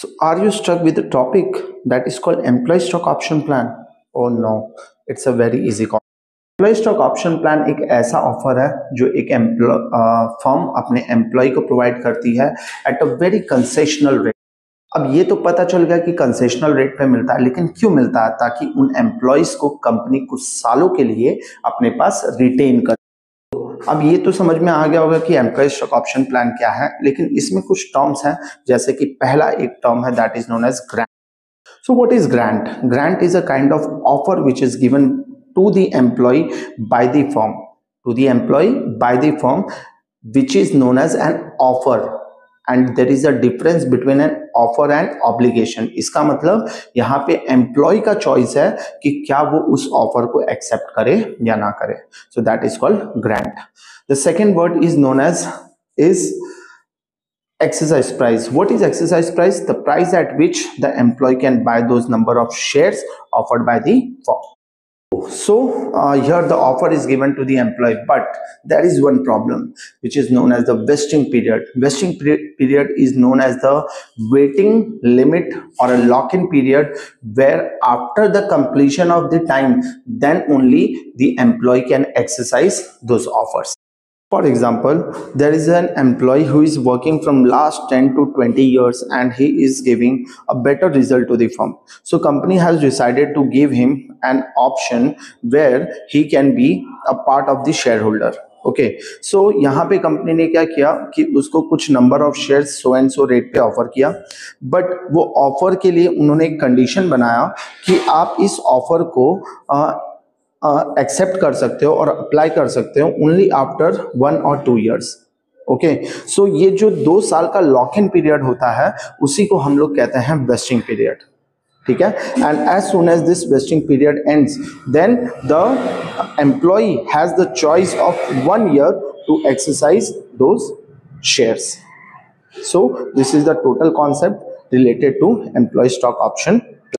So, are you stuck with the topic that is called employee stock option plan? Oh no, it's a very easy concept. Employee stock option plan एक ऐसा offer है जो एक firm अपने employ को provide करती है at a very concessional rate. अब ये तो पता चल गया कि कंसेशनल रेट पे मिलता है, लेकिन क्यों मिलता है? ताकि उन एम्प्लॉयज को कंपनी कुछ सालों के लिए अपने पास रिटेन कर। अब ये तो समझ में आ गया होगा कि एम्प्लॉय स्टॉक ऑप्शन प्लान क्या है, लेकिन इसमें कुछ टर्म्स हैं, जैसे कि पहला एक टर्म है that is known as grant. So what is grant? Grant is a kind of offer which is given to the employee by the firm. To the employee by the firm, which is known as an offer. And there is a difference between an offer and obligation. इसका मतलब यहाँ पे employ का choice है कि क्या वो उस ऑफर को एक्सेप्ट करे या ना करे. So that is called grant. The second word is known as is exercise price. What is exercise price? The price at which the employee can buy those number of shares offered by the firm. So here the offer is given to the employee, but there is one problem which is known as the vesting period. Vesting period is known as the waiting limit or a lock-in period, where after the completion of the time, then only the employee can exercise those offers. For example, there is an employee who is working from last 10 to 20 years and he is giving a better result to the firm. So company has decided to give him an option where he can be a part of the shareholder. Okay, so यहाँ पे company ने क्या किया कि उसको कुछ number of shares so and so rate पे offer किया, बट वो ऑफर के लिए उन्होंने एक कंडीशन बनाया कि आप इस ऑफर को एक्सेप्ट कर सकते हो और अप्लाई कर सकते हो only after 1 or 2 years. Okay, so ये जो 2 साल का लॉक इन पीरियड होता है उसी को हम लोग कहते हैं वेस्टिंग पीरियड. ठीक है, and as soon as this vesting period ends, then the employee has the choice of 1 year to exercise those shares. So this is the total concept related to employee stock option